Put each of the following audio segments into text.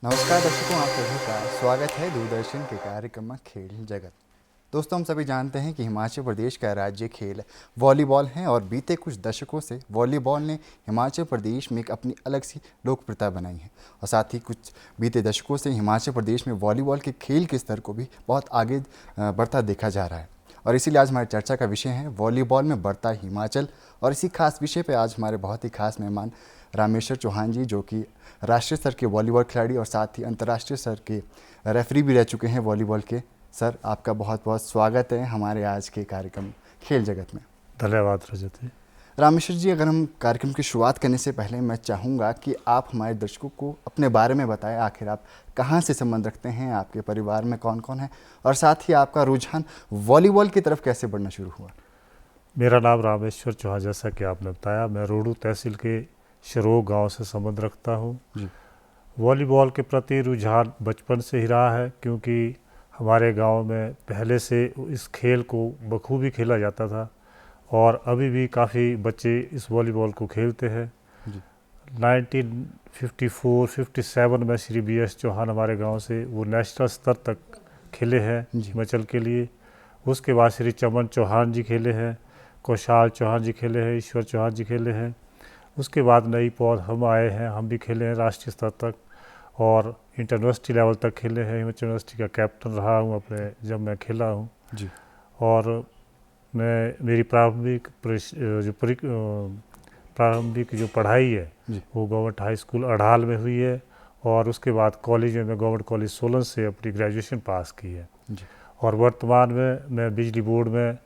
नमस्कार दर्शकों, आप सभी का स्वागत है दूरदर्शन के कार्यक्रम खेल जगत। दोस्तों, हम सभी जानते हैं कि हिमाचल प्रदेश का राज्य खेल वॉलीबॉल है और बीते कुछ दशकों से वॉलीबॉल ने हिमाचल प्रदेश में एक अपनी अलग सी लोकप्रियता बनाई है और साथ ही कुछ बीते दशकों से हिमाचल प्रदेश में वॉलीबॉल के खेल के स्तर को भी बहुत आगे बढ़ता देखा जा रहा है। और इसीलिए आज हमारी चर्चा का विषय है वॉलीबॉल में बढ़ता हिमाचल। और इसी खास विषय पर आज हमारे बहुत ही खास मेहमान रामेश्वर चौहान जी, जो कि राष्ट्रीय स्तर के वॉलीबॉल खिलाड़ी और साथ ही अंतर्राष्ट्रीय स्तर के रेफरी भी रह चुके हैं वॉलीबॉल के। सर, आपका बहुत बहुत स्वागत है हमारे आज के कार्यक्रम खेल जगत में। धन्यवाद रजत जी। रामेश्वर जी, अगर हम कार्यक्रम की शुरुआत करने से पहले मैं चाहूँगा कि आप हमारे दर्शकों को अपने बारे में बताएं। आखिर आप कहाँ से संबंध रखते हैं, आपके परिवार में कौन कौन है और साथ ही आपका रुझान वॉलीबॉल की तरफ कैसे बढ़ना शुरू हुआ? मेरा नाम रामेश्वर चौहान, जैसा कि आपने बताया। मैं रोहडू तहसील के शरोग गांव से संबंध रखता हूं। जी। वॉलीबॉल के प्रति रुझान बचपन से ही रहा है, क्योंकि हमारे गांव में पहले से इस खेल को बखूबी खेला जाता था और अभी भी काफ़ी बच्चे इस वॉलीबॉल को खेलते हैं। जी। 1954-57 में श्री BS चौहान हमारे गांव से वो नेशनल स्तर तक खेले हैं हिमाचल के लिए। उसके बाद श्री चमन चौहान जी खेले हैं, कौशाल चौहान जी खेले हैं, ईश्वर चौहान जी खेले हैं। उसके बाद नई पौध हम आए हैं, हम भी खेले हैं राष्ट्रीय स्तर तक और इंटरयूनिवर्सिटी लेवल तक खेले हैं। हिमाचल यूनिवर्सिटी का कैप्टन रहा हूँ अपने जब मैं खेला हूँ। जी। और मेरी प्रारंभिक जो पढ़ाई है वो गवर्नमेंट हाई स्कूल अढ़ाल में हुई है और उसके बाद कॉलेज में मैं गवर्नमेंट कॉलेज सोलन से अपनी ग्रेजुएशन पास की है। जी। और वर्तमान में मैं बिजली बोर्ड में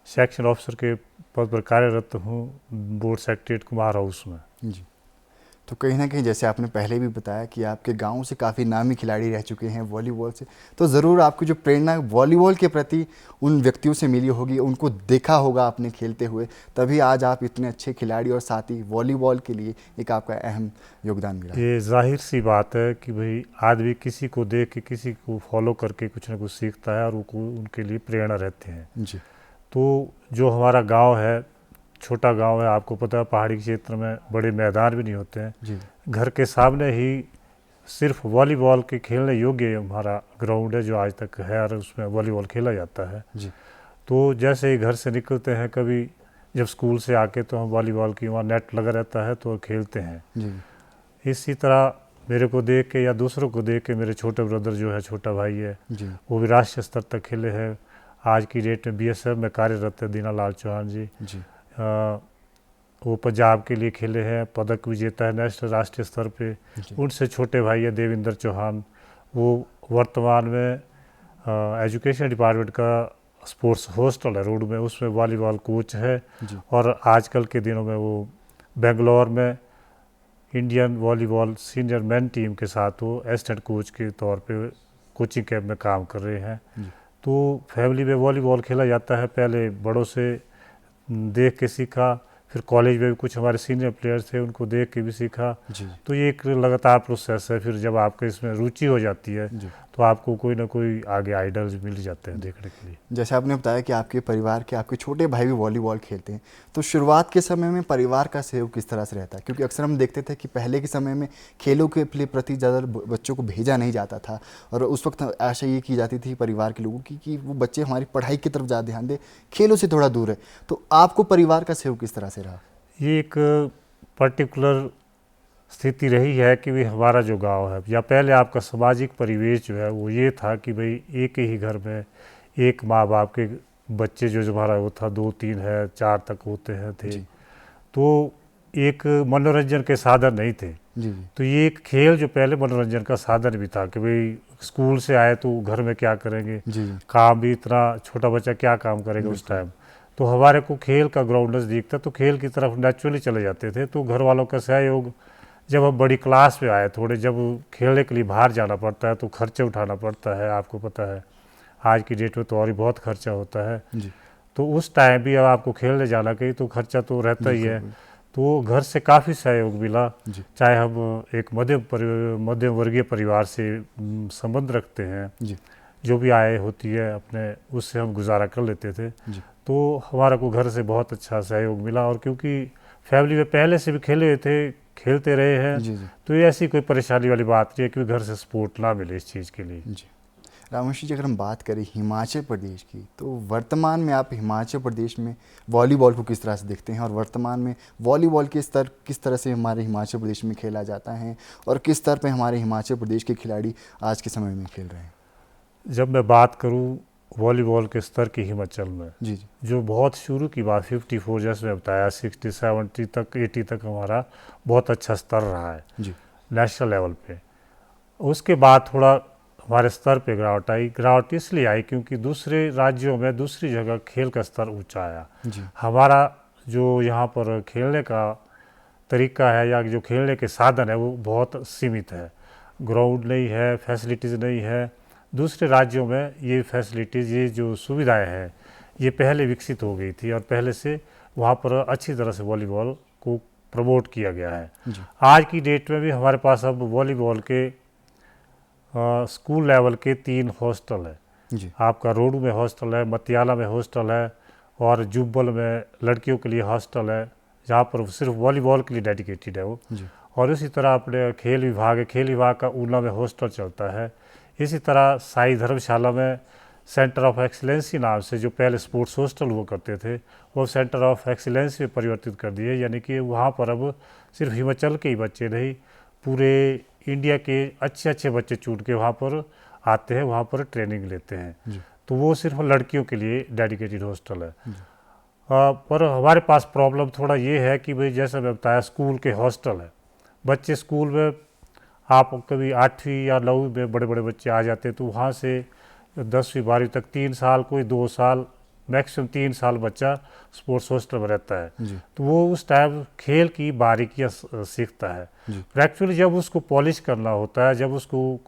सेक्शन ऑफिसर के पद पर कार्यरत हूँ, बोर्ड सेक्रेटरीट कुमार हाउस में। जी। तो कहीं ना कहीं जैसे आपने पहले भी बताया कि आपके गांव से काफ़ी नामी खिलाड़ी रह चुके हैं वॉलीबॉल से, तो ज़रूर आपकी जो प्रेरणा वॉलीबॉल के प्रति उन व्यक्तियों से मिली होगी, उनको देखा होगा आपने खेलते हुए, तभी आज आप इतने अच्छे खिलाड़ी और साथ ही वॉलीबॉल के लिए एक आपका अहम योगदान मिला। ये जाहिर सी बात है कि भाई आदमी किसी को देख के, किसी को फॉलो करके कुछ ना कुछ सीखता है और उनके लिए प्रेरणा रहते हैं। जी। तो जो हमारा गाँव है, छोटा गांव है, आपको पता है पहाड़ी क्षेत्र में बड़े मैदान भी नहीं होते हैं। जी। घर के सामने ही सिर्फ वॉलीबॉल के खेलने योग्य हमारा ग्राउंड है जो आज तक है और उसमें वॉलीबॉल खेला जाता है। जी। तो जैसे ही घर से निकलते हैं, कभी जब स्कूल से आके, तो हम वॉलीबॉल की वहाँ नेट लगा रहता है तो खेलते हैं। जी। इसी तरह मेरे को देख के या दूसरों को देख के मेरे छोटे ब्रदर जो है, छोटा भाई है, जी। वो भी राष्ट्रीय स्तर तक खेले हैं। आज की डेट में BSF में कार्यरत है दीनालाल चौहान जी। जी। वो पंजाब के लिए खेले हैं, पदक विजेता है नेशनल राष्ट्रीय स्तर पे। उनसे छोटे भाई है देवेंद्र चौहान, वो वर्तमान में एजुकेशन डिपार्टमेंट का स्पोर्ट्स हॉस्टल है रोड में, उसमें वॉलीबॉल कोच है। और आजकल के दिनों में वो बेंगलोर में Indian volleyball senior main team के साथ वो असिस्टेंट कोच के तौर पे कोचिंग कैंप में काम कर रहे हैं। तो फैमिली में वॉलीबॉल खेला जाता है, पहले बड़ों से देख के सीखा, फिर कॉलेज में भी कुछ हमारे सीनियर प्लेयर्स थे उनको देख के भी सीखा। तो ये एक लगातार प्रोसेस है। फिर जब आपके इसमें रुचि हो जाती है तो आपको कोई ना कोई आगे आइडल्स मिल जाते हैं देखने के लिए। जैसे आपने बताया कि आपके परिवार के आपके छोटे भाई भी वॉलीबॉल खेलते हैं, तो शुरुआत के समय में परिवार का सहयोग किस तरह से रहता है? क्योंकि अक्सर हम देखते थे कि पहले के समय में खेलों के प्रति ज़्यादा बच्चों को भेजा नहीं जाता था और उस वक्त आशा ये की जाती थी परिवार के लोगों की कि वो बच्चे हमारी पढ़ाई की तरफ ज़्यादा ध्यान दें, खेलों से थोड़ा दूर है। तो आपको परिवार का सहयोग किस तरह से रहा? ये एक पर्टिकुलर स्थिति रही है कि भाई हमारा जो गांव है, या पहले आपका सामाजिक परिवेश जो है वो ये था कि भाई एक ही घर में एक माँ बाप के बच्चे जो हमारा वो था 2-3 है, 4 तक होते हैं थे। तो एक मनोरंजन के साधन नहीं थे। तो ये एक खेल जो पहले मनोरंजन का साधन भी था कि भाई स्कूल से आए तो घर में क्या करेंगे, काम भी इतना, छोटा बच्चा क्या काम करेगा उस टाइम। तो हमारे को खेल का ग्राउंड नज़दीक था तो खेल की तरफ नेचुरली चले जाते थे। तो घर वालों का सहयोग, जब हम बड़ी क्लास में आए थोड़े, जब खेलने के लिए बाहर जाना पड़ता है तो खर्चे उठाना पड़ता है, आपको पता है आज की डेट में तो और भी बहुत खर्चा होता है। तो उस टाइम भी अब आपको खेलने जाना कहीं तो खर्चा तो रहता ही है। तो घर से काफ़ी सहयोग मिला, चाहे हम एक मध्यम वर्गीय परिवार से संबंध रखते हैं, जो भी आय होती है अपने उससे हम गुजारा कर लेते थे। तो हमारा को घर से बहुत अच्छा सहयोग मिला। और क्योंकि फैमिली में पहले से भी खेले थे खेलते रहे हैं। जी जी तो ये ऐसी कोई परेशानी वाली बात नहीं है कि घर से सपोर्ट ना मिले इस चीज़ के लिए। जी। रामवंशी जी, अगर हम बात करें हिमाचल प्रदेश की, तो वर्तमान में आप हिमाचल प्रदेश में वॉलीबॉल को किस तरह से देखते हैं, और वर्तमान में वॉलीबॉल के स्तर किस तरह से हमारे हिमाचल प्रदेश में खेला जाता है, और किस स्तर पे हमारे हिमाचल प्रदेश के खिलाड़ी आज के समय में खेल रहे हैं? जब मैं बात करूं वॉलीबॉल के स्तर की हिमाचल में, जी जी जो बहुत शुरू की बात 54 जैसे मैं बताया 60 70 तक 80 तक हमारा बहुत अच्छा स्तर रहा है जी नेशनल लेवल पे। उसके बाद थोड़ा हमारे स्तर पे गिरावट आई। गिरावट इसलिए आई क्योंकि दूसरे राज्यों में दूसरी जगह खेल का स्तर ऊंचा आया। जी हमारा जो यहाँ पर खेलने का तरीका है या जो खेलने के साधन है वो बहुत सीमित है। ग्राउंड नहीं है, फैसिलिटीज़ नहीं है। दूसरे राज्यों में ये फैसिलिटीज़, ये जो सुविधाएं हैं, ये पहले विकसित हो गई थी और पहले से वहाँ पर अच्छी तरह से वॉलीबॉल को प्रमोट किया गया है। जी आज की डेट में भी हमारे पास अब वॉलीबॉल के स्कूल लेवल के 3 हॉस्टल है। जी आपका रोडू में हॉस्टल है, मतियाला में हॉस्टल है और जुब्बल में लड़कियों के लिए हॉस्टल है, जहाँ पर सिर्फ वॉलीबॉल के लिए डेडिकेटेड है वो। जी और इसी तरह अपने खेल विभाग है, खेल विभाग का ऊना में हॉस्टल चलता है। इसी तरह साई धर्मशाला में सेंटर ऑफ एक्सीलेंसी नाम से जो पहले स्पोर्ट्स हॉस्टल हुआ करते थे, वो सेंटर ऑफ एक्सीलेंस में परिवर्तित कर दिए। यानी कि वहाँ पर अब सिर्फ हिमाचल के ही बच्चे नहीं, पूरे इंडिया के अच्छे अच्छे बच्चे चुन के वहाँ पर आते हैं, वहाँ पर ट्रेनिंग लेते हैं। जी तो वो सिर्फ लड़कियों के लिए डेडिकेटेड हॉस्टल है। जी पर हमारे पास प्रॉब्लम थोड़ा ये है कि भाई जैसा मैं बताया स्कूल के हॉस्टल है, बच्चे स्कूल में आप कभी 8वीं या 9वीं में बड़े बड़े बच्चे आ जाते हैं, तो वहाँ से 10वीं 12वीं तक 3 साल, कोई 2 साल, मैक्सिमम 3 साल बच्चा स्पोर्ट्स हॉस्टल में रहता है। जी तो वो उस टाइम खेल की बारीकियाँ सीखता है। जी एक्चुअली जब उसको पॉलिश करना होता है, जब उसको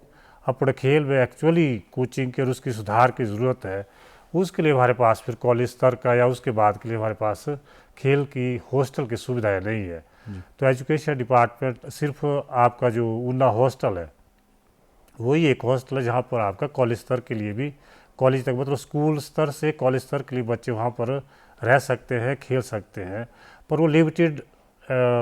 अपने खेल में एक्चुअली कोचिंग की और उसकी सुधार की ज़रूरत है, उसके लिए हमारे पास फिर कॉलेज स्तर का या उसके बाद के लिए हमारे पास खेल की हॉस्टल की सुविधाएं नहीं है। जी तो एजुकेशन डिपार्टमेंट सिर्फ आपका जो ऊना हॉस्टल है वही एक हॉस्टल है जहाँ पर आपका कॉलेज स्तर के लिए भी, कॉलेज तक मतलब स्कूल स्तर से कॉलेज स्तर के लिए बच्चे वहाँ पर रह सकते हैं, खेल सकते हैं। पर वो लिमिटेड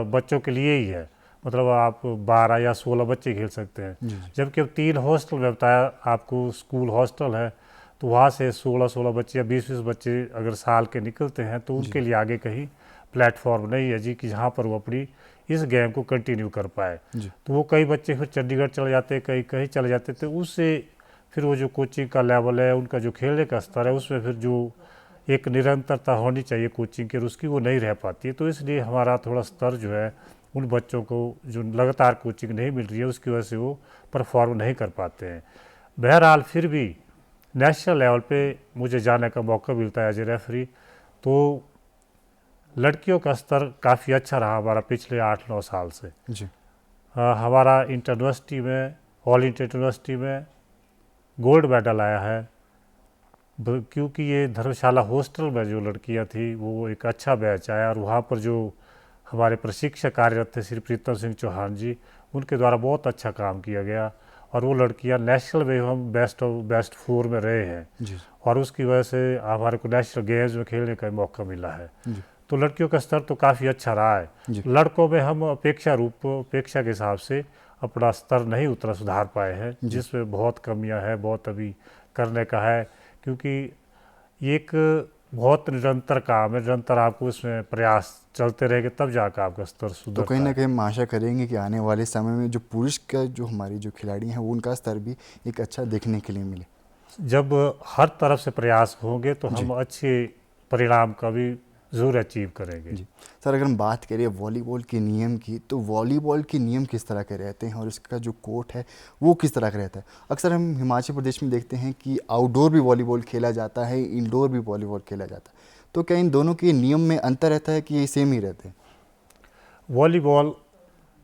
बच्चों के लिए ही है, मतलब आप 12 या 16 बच्चे खेल सकते हैं। जी जबकि अब 3 हॉस्टल में बताया आपको स्कूल हॉस्टल है, तो वहाँ से 16 बच्चे या 20 बच्चे अगर साल के निकलते हैं तो जी उनके लिए आगे कहीं प्लेटफॉर्म नहीं है जी कि जहाँ पर वो अपनी इस गेम को कंटिन्यू कर पाए। जी तो वो कई बच्चे फिर चंडीगढ़ चले जाते, कहीं कहीं चले जाते, तो उससे फिर वो जो कोचिंग का लेवल है, उनका जो खेलने का स्तर है, उसमें फिर जो एक निरंतरता होनी चाहिए कोचिंग की, उसकी वो नहीं रह पाती है। तो इसलिए हमारा थोड़ा स्तर जो है, उन बच्चों को जो लगातार कोचिंग नहीं मिल रही है उसकी वजह से वो परफॉर्म नहीं कर पाते हैं। बहरहाल फिर भी नेशनल लेवल पे मुझे जाने का मौका मिलता है एज ए रेफरी, तो लड़कियों का स्तर काफ़ी अच्छा रहा हमारा पिछले 8-9 साल से। जी हमारा इंटर यूनिवर्सिटी में, ऑल इंटर यूनिवर्सिटी में गोल्ड मेडल आया है, क्योंकि ये धर्मशाला हॉस्टल में जो लड़कियां थी वो एक अच्छा बैच आया और वहाँ पर जो हमारे प्रशिक्षक कार्यरत थे श्री प्रीतम सिंह चौहान जी, उनके द्वारा बहुत अच्छा काम किया गया और वो लड़कियां नेशनल में हम बेस्ट 4 में रहे हैं जी और उसकी वजह से हमारे को नेशनल गेम्स में खेलने का मौका मिला है। जी तो लड़कियों का स्तर तो काफ़ी अच्छा रहा है। जी लड़कों में हम अपेक्षा के हिसाब से अपना स्तर नहीं उतना सुधार पाए हैं, जी। जिसमें बहुत कमियां हैं, बहुत अभी करने का है, क्योंकि ये एक बहुत निरंतर काम है। निरंतर आपको इसमें प्रयास चलते रहेंगे तब जाकर आपका स्तर तो सुधरता कहीं ना है। कहीं हम आशा करेंगे कि आने वाले समय में जो पुरुष का जो हमारी जो खिलाड़ी हैं वो उनका स्तर भी एक अच्छा देखने के लिए मिले। जब हर तरफ से प्रयास होंगे तो जी हम अच्छे परिणाम का भी ज़रूर अचीव करेंगे। जी सर, अगर हम बात करें वॉलीबॉल के नियम की, तो वॉलीबॉल के नियम किस तरह के रहते हैं और इसका जो कोर्ट है वो किस तरह का रहता है? अक्सर हम हिमाचल प्रदेश में देखते हैं कि आउटडोर भी वॉलीबॉल खेला जाता है, इंडोर भी वॉलीबॉल खेला जाता है, तो क्या इन दोनों के नियम में अंतर रहता है कि ये सेम ही रहते हैं? वॉलीबॉल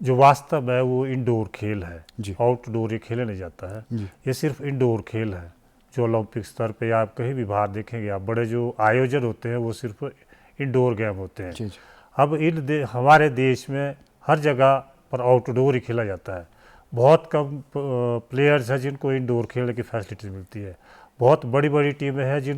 जो वास्तव में वो इंडोर खेल है, जी आउटडोर ये खेला नहीं जाता है। जी ये सिर्फ इंडोर खेल है। जो ओलंपिक स्तर पे या आप कहीं भी बाहर देखेंगे, आप बड़े जो आयोजन होते हैं वो सिर्फ इंडोर गेम होते हैं। जी जी अब हमारे देश में हर जगह पर आउटडोर ही खेला जाता है। बहुत कम प्लेयर्स हैं जिनको इंडोर खेलने की फैसिलिटीज मिलती है। बहुत बड़ी बड़ी टीमें हैं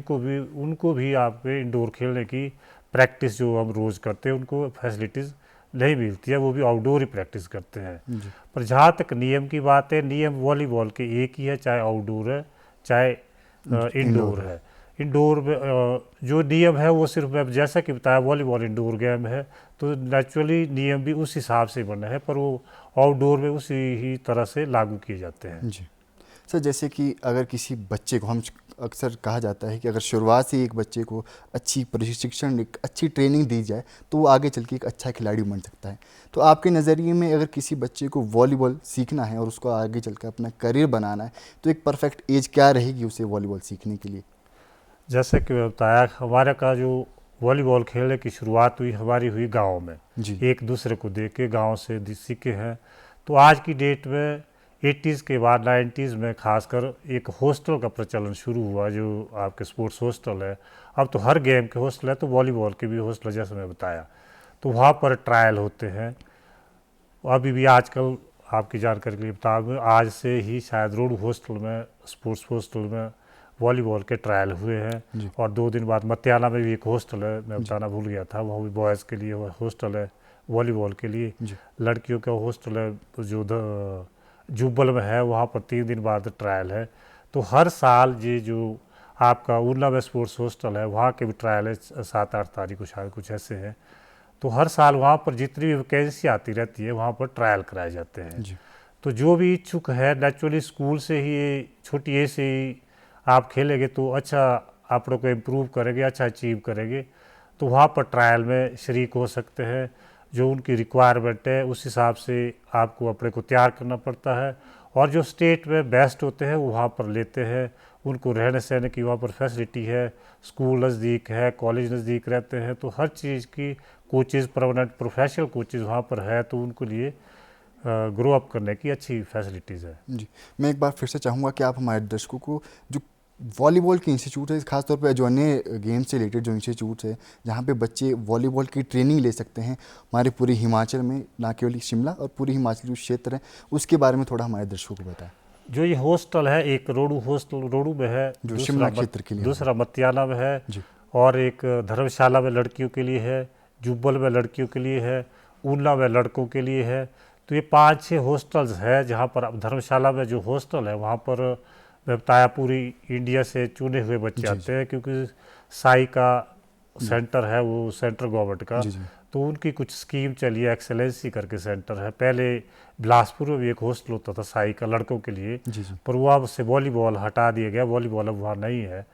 उनको भी आप इंडोर खेलने की प्रैक्टिस जो हम रोज़ करते हैं उनको फैसिलिटीज़ नहीं मिलती है, वो भी आउटडोर ही प्रैक्टिस करते हैं। जी पर जहाँ तक नियम की बात है, नियम वॉलीबॉल के एक ही है, चाहे आउटडोर है चाहे इंडोर है। है। इंडोर में जो नियम है वो सिर्फ मैं जैसा कि बताया वॉलीबॉल इंडोर गेम है, तो नेचुरली नियम भी उस हिसाब से बना है, पर वो आउटडोर में उसी ही तरह से लागू किए जाते हैं। जी सर, जैसे कि अगर किसी बच्चे को, हम अक्सर कहा जाता है कि अगर शुरुआत से एक बच्चे को अच्छी प्रशिक्षण, एक अच्छी ट्रेनिंग दी जाए तो वो आगे चल के एक अच्छा खिलाड़ी बन सकता है। तो आपके नज़रिए में अगर किसी बच्चे को वॉलीबॉल सीखना है और उसको आगे चल कर अपना करियर बनाना है, तो एक परफेक्ट एज क्या रहेगी उसे वॉलीबॉल सीखने के लिए? जैसे कि मैं बताया, हमारे का जो वॉलीबॉल खेलने की शुरुआत हुई हमारी हुई गांव में, जी एक दूसरे को देख के गाँव से सीखे हैं। तो आज की डेट में 80s के बाद 90s में खासकर एक हॉस्टल का प्रचलन शुरू हुआ, जो आपके स्पोर्ट्स हॉस्टल है। अब तो हर गेम के हॉस्टल है, तो वॉलीबॉल के भी हॉस्टल जैसे मैं बताया, तो वहाँ पर ट्रायल होते हैं। अभी भी आजकल आपकी जानकारी के लिए बता दूं, आज से ही शायद रोड हॉस्टल में, स्पोर्ट्स हॉस्टल में वॉलीबॉल के ट्रायल हुए हैं। जी और 2 दिन बाद मतियाना में भी एक हॉस्टल है, मैं जी बताना भूल गया था, वहाँ भी बॉयज़ के लिए हॉस्टल है वॉलीबॉल के लिए। जी लड़कियों का हॉस्टल है जो जुब्बल में है, वहाँ पर 3 दिन बाद ट्रायल है। तो हर साल ये जो आपका उरला में स्पोर्ट्स हॉस्टल है, वहाँ के भी ट्रायल है 7-8 तारीख को शायद, कुछ ऐसे हैं। तो हर साल वहाँ पर जितनी भी वैकेंसी आती रहती है वहाँ पर ट्रायल कराए जाते हैं। जी तो जो भी इच्छुक है, नेचुरली स्कूल से ही छोटी एज से ही आप खेलेंगे तो अच्छा आप को इम्प्रूव करेंगे, अच्छा अचीव करेंगे, तो वहाँ पर ट्रायल में शरीक हो सकते हैं। जो उनकी रिक्वायरमेंट है उस हिसाब से आपको अपने को तैयार करना पड़ता है। और जो स्टेट में बेस्ट होते हैं वो वहाँ पर लेते हैं, उनको रहने सहने की वहाँ पर फैसिलिटी है, स्कूल नज़दीक है, कॉलेज नज़दीक रहते हैं, तो हर चीज़ की कोचेज़, परमानेंट प्रोफेशनल कोचेज़ वहाँ पर है, तो उनके लिए ग्रो अप करने की अच्छी फैसिलिटीज़ है। जी। मैं एक बार फिर से चाहूँगा कि आप हमारे दर्शकों को जो वॉलीबॉल के इंस्टीट्यूट है, खासतौर पे जो अन्य गेम से रिलेटेड जो इंस्टीट्यूट है जहाँ पे बच्चे वॉलीबॉल की ट्रेनिंग ले सकते हैं हमारे पूरे हिमाचल में, ना केवल शिमला और पूरे हिमाचल जो क्षेत्र है, उसके बारे में थोड़ा हमारे दर्शकों को बताएं। जो ये हॉस्टल है, एक रोडू हॉस्टल रोडू में है, जो शिमला क्षेत्र के लिए दूसरा मतियाना में है, जी और एक धर्मशाला में लड़कियों के लिए है, जुब्बल में लड़कियों के लिए है, ऊना में लड़कों के लिए है। तो ये 5-6 हॉस्टल्स है जहाँ पर, अब धर्मशाला में जो हॉस्टल है वहाँ पर मैं बताया पूरी इंडिया से चुने हुए बच्चे जी आते हैं, क्योंकि साई का सेंटर है वो सेंट्रल गवर्नमेंट का। जी जी तो उनकी कुछ स्कीम चली है, एक्सेलेंसी करके सेंटर है। पहले बिलासपुर में भी एक हॉस्टल होता था साई का लड़कों के लिए, जी जी पर वो अब से वॉलीबॉल हटा दिया गया, वॉलीबॉल अब वहाँ नहीं है,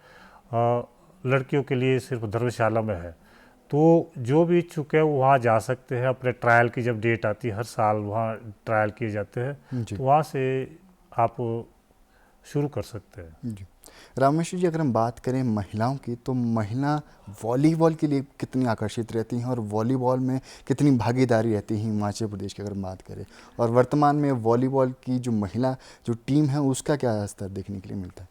लड़कियों के लिए सिर्फ धर्मशाला में है। तो जो भी इच्छुक है वो वहाँ जा सकते हैं, अपने ट्रायल की जब डेट आती है, हर साल वहाँ ट्रायल किए जाते हैं, जी तो वहाँ से आप शुरू कर सकते हैं। जी। रामेश्वर जी, अगर हम बात करें महिलाओं की, तो महिला वॉलीबॉल के लिए कितनी आकर्षित रहती हैं और वॉलीबॉल में कितनी भागीदारी रहती है हिमाचल प्रदेश की अगर हम बात करें, और वर्तमान में वॉलीबॉल की जो महिला जो टीम है उसका क्या स्तर देखने के लिए मिलता है?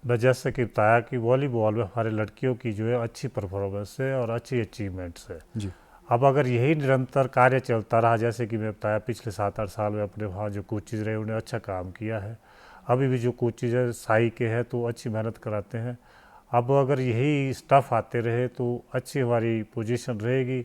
मैं जैसे कि बताया कि वॉलीबॉल में हमारे लड़कियों की जो है अच्छी परफॉर्मेंस है और अच्छी अचीवमेंट्स है। जी अब अगर यही निरंतर कार्य चलता रहा, जैसे कि मैं बताया पिछले 7-8 साल में अपने वहाँ जो कोचेज़ रहे उन्हें अच्छा काम किया है, अभी भी जो कोचेज़ है साई के हैं तो अच्छी मेहनत कराते हैं। अब अगर यही स्टफ आते रहे तो अच्छी हमारी पोजीशन रहेगी।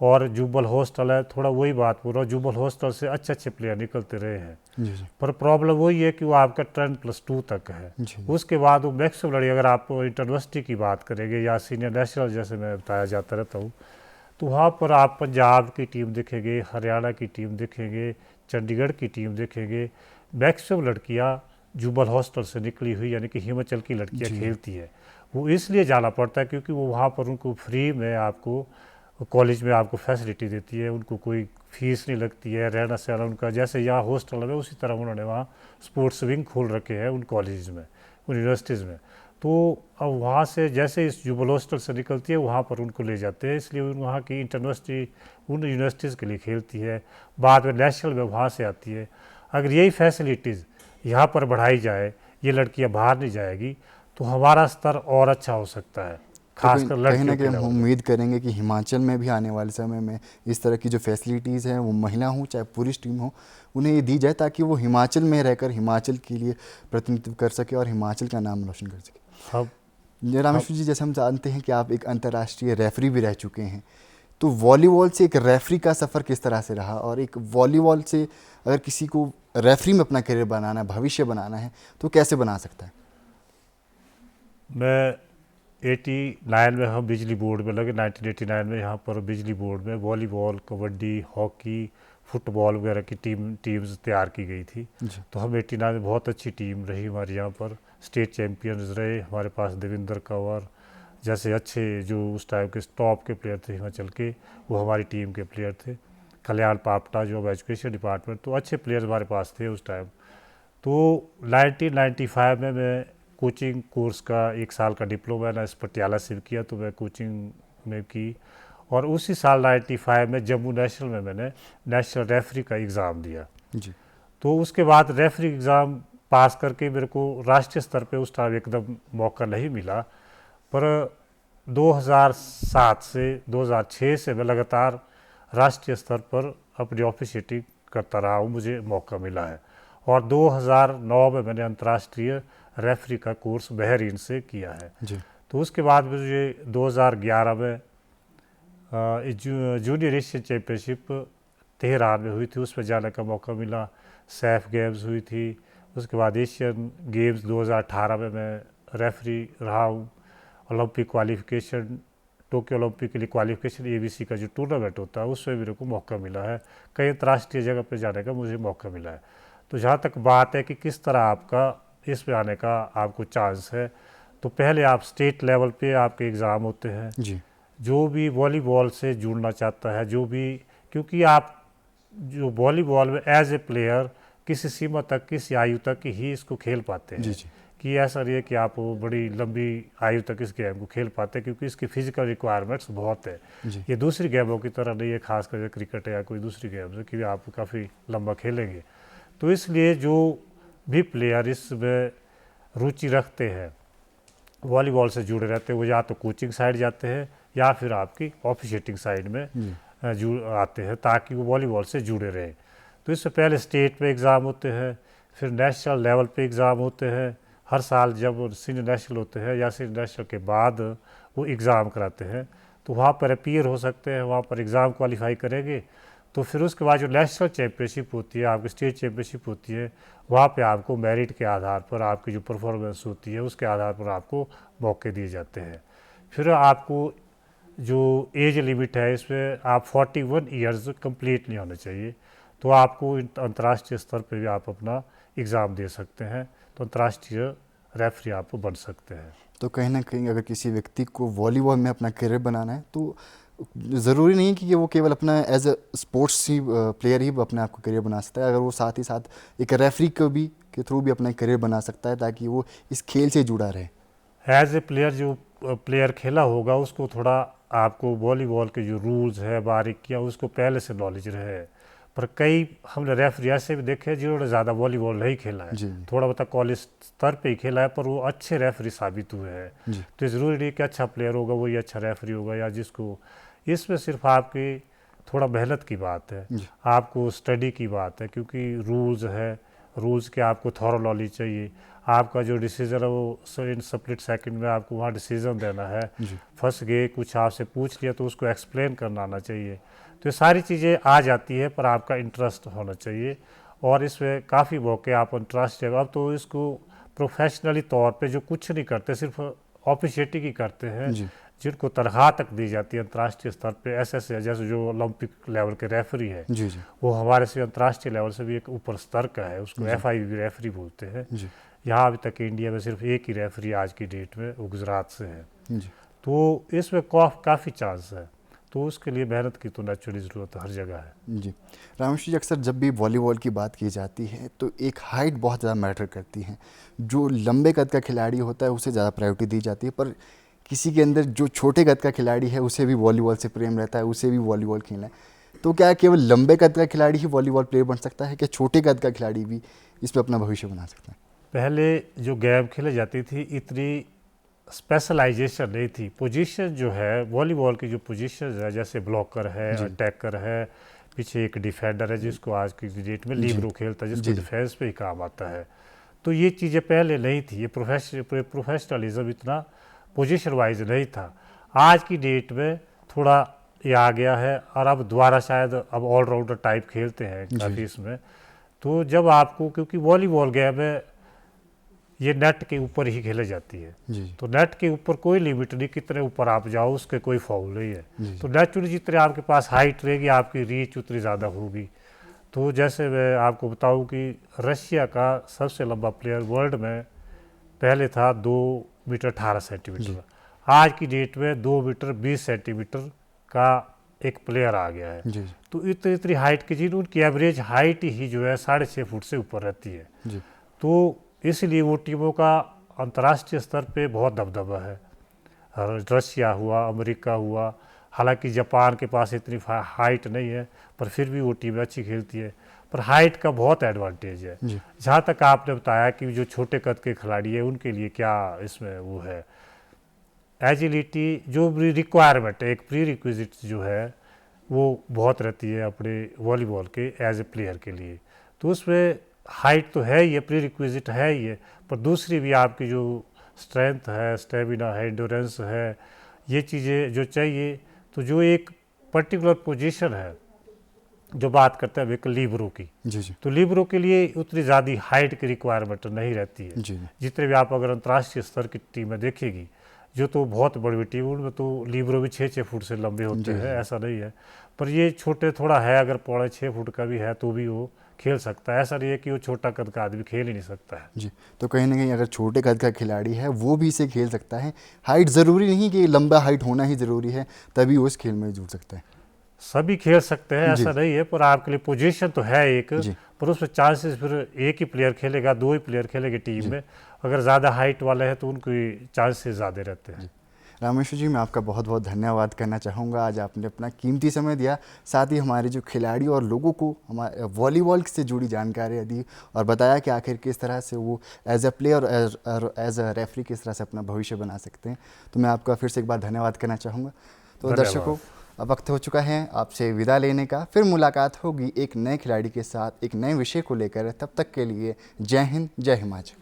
और जुब्बल हॉस्टल है, थोड़ा वही बात बोल रहा हूँ, जुब्बल हॉस्टल से अच्छे अच्छे प्लेयर निकलते रहे हैं, जी जी पर प्रॉब्लम वही है कि वो आपका 10+2 तक है। जी उसके बाद वो मैक्सिमम लड़ी, अगर आप इंटरवर्सिटी की बात करेंगे या सीनियर नेशनल जैसे मैं बताया जाता रहता हूँ, तो वहाँ पर आप पंजाब की टीम देखेंगे, हरियाणा की टीम देखेंगे, चंडीगढ़ की टीम देखेंगे, मैक्सिमम लड़कियाँ जुब्बल हॉस्टल से निकली हुई यानी कि हिमाचल की लड़कियाँ जी खेलती है। वो इसलिए जाना पड़ता है क्योंकि वो वहाँ पर उनको फ्री में आपको कॉलेज में आपको फैसिलिटी देती है, उनको कोई फीस नहीं लगती है, रहना सहना उनका जैसे यहाँ हॉस्टल में, उसी तरह उन्होंने वहाँ स्पोर्ट्स विंग खोल रखे हैं उन कॉलेज में, उन यूनिवर्सिटीज़ में। तो अब वहाँ से जैसे इस जुबल हॉस्टल से निकलती है वहाँ पर उनको ले जाते हैं, इसलिए वहाँ की इंटरवर्सिटी उन यूनिवर्सिटीज़ के लिए खेलती है, बाद में नेशनल में वहाँ से आती है। अगर यही फैसिलिटीज़ यहाँ पर बढ़ाई जाए, ये लड़कियाँ बाहर नहीं जाएगी, तो हमारा स्तर और अच्छा हो सकता है, तो खासकर कहीं ना लड़कियों के कहीं हम लेवल में। उम्मीद करेंगे कि हिमाचल में भी आने वाले समय में इस तरह की जो फैसिलिटीज़ हैं, वो महिला हो चाहे पुरुष टीम हो, उन्हें ये दी जाए ताकि वो हिमाचल में रहकर हिमाचल के लिए प्रतिनिधित्व कर सके और हिमाचल का नाम रोशन कर सके। अब रामेश्वर जी, जैसे हम जानते हैं कि आप एक अंतर्राष्ट्रीय रेफरी भी रह चुके हैं, तो वॉलीबॉल से एक रेफरी का सफ़र किस तरह से रहा, और एक वॉलीबॉल से अगर किसी को रेफरी में अपना करियर बनाना है, भविष्य बनाना है, तो कैसे बना सकता है? मैं 89 में हम बिजली बोर्ड में लगे, 1989 में यहाँ पर बिजली बोर्ड में वॉलीबॉल, कबड्डी, हॉकी, फुटबॉल वगैरह की टीम्स तैयार की गई थी। जी। तो हम 89 में बहुत अच्छी टीम रही हमारे यहाँ पर, स्टेट चैम्पियंस रहे हमारे पास। देवेंद्र कंवर जैसे अच्छे जो उस टाइम के टॉप के प्लेयर थे हिमाचल के, वो हमारी टीम के प्लेयर थे। कल्याण पापटा जो एजुकेशन डिपार्टमेंट, तो अच्छे प्लेयर हमारे पास थे उस टाइम। तो 1995 में मैं कोचिंग कोर्स का 1 साल का डिप्लोमा ना इस पटियाला से किया, तो मैं कोचिंग में की। और उसी साल 95 में जम्मू नेशनल में मैंने नेशनल रेफरी का एग्ज़ाम दिया। जी। तो उसके बाद रेफरी एग्ज़ाम पास करके मेरे को राष्ट्रीय स्तर पे उस टाइम एकदम मौका नहीं मिला, पर 2007 से 2006 से मैं लगातार राष्ट्रीय स्तर पर अपनी ऑफिशिएटिंग करता रहा हूँ, मुझे मौका मिला है। और 2009 में मैंने अंतर्राष्ट्रीय रेफरी का कोर्स बहरीन से किया है। जी। तो उसके बाद मुझे 2011 में जूनियर एशियन चैम्पियनशिप तेहरान में हुई थी, उसमें जाने का मौका मिला। सैफ गेम्स हुई थी, उसके बाद एशियन गेम्स 2018 में मैं रेफरी रहा हूँ। ओलंपिक क्वालिफिकेशन, टोक्यो ओलंपिक के लिए क्वालिफिकेशन ABC का जो टूर्नामेंट होता है, उसमें मेरे को मौका मिला है। कई अंतर्राष्ट्रीय जगह पे जाने का मुझे मौका मिला है। तो जहाँ तक बात है कि किस तरह आपका इसमें आने का आपको चांस है, तो पहले आप स्टेट लेवल पे आपके एग्ज़ाम होते हैं। जी। जो भी वॉलीबॉल से जुड़ना चाहता है, जो भी, क्योंकि आप जो वॉलीबॉल में एज ए प्लेयर किसी सीमा तक, किसी आयु तक ही इसको खेल पाते हैं। जी। जी। कि ऐसा नहीं है कि आप बड़ी लंबी आयु तक इस गेम को खेल पाते हैं, क्योंकि इसकी फिजिकल रिक्वायरमेंट्स बहुत है। जी। ये दूसरी गेमों की तरह नहीं है, खासकर क्रिकेट या कोई दूसरी गेम है कि आप काफ़ी लंबा खेलेंगे। तो इसलिए जो भी प्लेयर इसमें रुचि रखते हैं, वॉलीबॉल से जुड़े रहते हैं, वो या तो कोचिंग साइड जाते हैं या फिर आपकी ऑफिशिएटिंग साइड में जुड़ आते हैं, ताकि वो वॉलीबॉल से जुड़े रहें। तो इससे पहले स्टेट में एग्ज़ाम होते हैं, फिर नेशनल लेवल पे एग्ज़ाम होते हैं। हर साल जब सीनियर नेशनल होते हैं या सीनियर नेशनल के बाद वो एग्ज़ाम कराते हैं, तो वहाँ पर अपीयर हो सकते हैं, वहाँ पर एग्ज़ाम क्वालिफाई करेंगे। तो फिर उसके बाद जो नेशनल चैम्पियनशिप होती है, आपकी स्टेट चैम्पियनशिप होती है, वहाँ पे आपको मेरिट के आधार पर, आपकी जो परफॉर्मेंस होती है उसके आधार पर आपको मौके दिए जाते हैं। फिर आपको जो एज लिमिट है, इसमें आप 41 ईयर्स कंप्लीट नहीं होने चाहिए, तो आपको अंतर्राष्ट्रीय स्तर पे भी आप अपना एग्ज़ाम दे सकते हैं, तो अंतर्राष्ट्रीय रेफरी आप बन सकते हैं। तो कहीं ना कहीं अगर किसी व्यक्ति को वॉलीबॉल में अपना करियर बनाना है, तो ज़रूरी नहीं कि वो केवल अपना एज अ स्पोर्ट्स ही प्लेयर ही अपने आप को करियर बना सकता है। अगर वो साथ ही साथ एक रेफरी को भी के थ्रू भी अपना करियर बना सकता है, ताकि वो इस खेल से जुड़ा रहे। एज ए प्लेयर, जो प्लेयर खेला होगा उसको थोड़ा आपको वॉलीबॉल के जो रूल्स है, बारीकियाँ, उसको पहले से नॉलेज रहे। पर कई हमने रेफरी ऐसे भी देखे जिन्होंने ज़्यादा वॉलीबॉल नहीं खेला है, जी। थोड़ा बहुत कॉलेज स्तर पे ही खेला है, पर वो अच्छे रेफरी साबित हुए हैं। जी। तो ज़रूरी नहीं कि अच्छा प्लेयर होगा वही अच्छा रेफरी होगा, या जिसको, इसमें सिर्फ आपकी थोड़ा मेहनत की बात है, जी। आपको स्टडी की बात है, क्योंकि रूल्स है, रूल्स के आपको थॉरो नॉलेज चाहिए। आपका जो डिसीज़न है वो इन स्प्लिट सेकंड में आपको वहाँ डिसीज़न देना है। जी। फंस गए, कुछ आपसे पूछ लिया तो उसको एक्सप्लेन करना आना चाहिए। तो ये सारी चीज़ें आ जाती है, पर आपका इंटरेस्ट होना चाहिए। और इसमें काफ़ी मौके आप इंटरेस्ट है। अब तो इसको प्रोफेशनली तौर पे जो कुछ नहीं करते, सिर्फ ऑफिशिएटिंग ही करते हैं, जी। जिनको तनख्वाह तक दी जाती है अंतर्राष्ट्रीय स्तर पे, ऐसे जैसे जो ओलंपिक लेवल के रेफरी है, जी। जी। वो हमारे से अंतर्राष्ट्रीय लेवल से भी एक ऊपर स्तर का है, उसको जी। FIB रेफरी बोलते हैं। जी। यहाँ अभी तक इंडिया में सिर्फ एक ही रेफरी आज की डेट में, वो गुजरात से है। जी। तो इसमें काफ़ी चांस है, तो उसके लिए मेहनत की तो नेचुरली ज़रूरत हर जगह है। जी। रामेश जी, अक्सर जब भी वॉलीबॉल की बात की जाती है तो एक हाइट बहुत ज़्यादा मैटर करती है। जो लंबे कद का खिलाड़ी होता है उसे ज़्यादा प्रायोरिटी दी जाती है, पर किसी के अंदर जो छोटे कद का खिलाड़ी है उसे भी वॉलीबॉल से प्रेम रहता है, उसे भी वॉलीबॉल खेलना है। तो क्या केवल लंबे कद का खिलाड़ी ही वॉलीबॉल प्लेयर बन सकता है, क्या छोटे कद का खिलाड़ी भी इस पर अपना भविष्य बना सकता है? पहले जो गेम खेली जाती थी, इतनी स्पेशलाइजेशन नहीं थी। पोजीशन जो है वॉलीबॉल की, जो पोजीशन है, जैसे ब्लॉकर है, अटैकर है, पीछे एक डिफेंडर है जिसको आज की डेट में लिबरो खेलता है, जिसको डिफेंस पे ही काम आता है। तो ये चीज़ें पहले नहीं थी, ये प्रोफेशनलिज्म इतना पोजीशन वाइज नहीं था। आज की डेट में थोड़ा ये आ गया है और अब दोबारा शायद अब ऑलराउंडर टाइप खेलते हैं काफ़ी इसमें। तो जब आपको, क्योंकि वॉलीबॉल गेम है ये नेट के ऊपर ही खेली जाती है, जी तो नेट के ऊपर कोई लिमिट नहीं, कितने ऊपर आप जाओ उसके कोई फाउल नहीं है। जी तो नेचुरली जितने आपके पास हाइट रहेगी आपकी रीच उतनी ज़्यादा होगी। तो जैसे मैं आपको बताऊं कि रशिया का सबसे लंबा प्लेयर वर्ल्ड में पहले था 2 मीटर 18 सेंटीमीटर, आज की डेट में 2 मीटर 20 सेंटीमीटर का एक प्लेयर आ गया है। जी तो इतनी इतनी हाइट की चीज़, उनकी एवरेज हाइट ही जो है 6.5 फुट से ऊपर रहती है। जी तो इसलिए वो टीमों का अंतर्राष्ट्रीय स्तर पे बहुत दबदबा है। और रशिया हुआ, अमेरिका हुआ, हालांकि जापान के पास इतनी हाइट नहीं है पर फिर भी वो टीमें अच्छी खेलती है। पर हाइट का बहुत एडवांटेज है। जी जहाँ तक आपने बताया कि जो छोटे कद के खिलाड़ी है उनके लिए क्या इसमें वो है, एजिलिटी जो भी रिक्वायरमेंट है, एक प्री रिक्विजिट जो है वो बहुत रहती है अपने वॉलीबॉल के एज ए प्लेयर के लिए। तो उसमें हाइट तो है ही है, प्री रिक्विजिट है ही है, पर दूसरी भी आपकी जो स्ट्रेंथ है, स्टेमिना है, एंड्योरेंस है, ये चीज़ें जो चाहिए। तो जो एक पर्टिकुलर पोजीशन है, जो बात करते हैं अब एक लीबरो की, जी जी तो लीबरो के लिए उतनी ज़्यादा हाइट की रिक्वायरमेंट नहीं रहती है। जी जितने भी आप अगर अंतर्राष्ट्रीय स्तर की टीमें देखेगी जो तो बहुत बड़ी बड़ी टीम, उनमें तो लीबरो भी 6-6 फुट से लंबे होते हैं, ऐसा नहीं है। पर ये छोटे थोड़ा है, अगर 5.5 फुट का भी है तो भी वो खेल सकता है। ऐसा नहीं है कि वो छोटा कद का आदमी खेल ही नहीं सकता है। जी। तो कहीं ना कहीं अगर छोटे कद का खिलाड़ी है वो भी इसे खेल सकता है, हाइट ज़रूरी नहीं कि लंबा हाइट होना ही ज़रूरी है तभी वो इस खेल में जुड़ सकता है। सभी खेल सकते हैं, जी। ऐसा नहीं है, पर आपके लिए पोजीशन तो है एक, जी पर उसमें चांसेस फिर एक ही प्लेयर खेलेगा, 2 ही प्लेयर खेलेंगे टीम में। अगर ज़्यादा हाइट वाले हैं तो उनकी चांसेस ज़्यादा रहते हैं। रामेश्वर जी, मैं आपका बहुत बहुत धन्यवाद करना चाहूँगा, आज आपने अपना कीमती समय दिया, साथ ही हमारे जो खिलाड़ी और लोगों को हमारे वॉलीबॉल से जुड़ी जानकारियाँ दी और बताया कि आखिर किस तरह से वो एज अ प्लेयर और एज अ रेफरी किस तरह से अपना भविष्य बना सकते हैं। तो मैं आपका फिर से एक बार धन्यवाद करना चाहूँगा। तो धन्यवाद। दर्शकों, अब वक्त हो चुका है आपसे विदा लेने का। फिर मुलाकात होगी एक नए खिलाड़ी के साथ एक नए विषय को लेकर। तब तक के लिए जय हिंद, जय हिमाचल।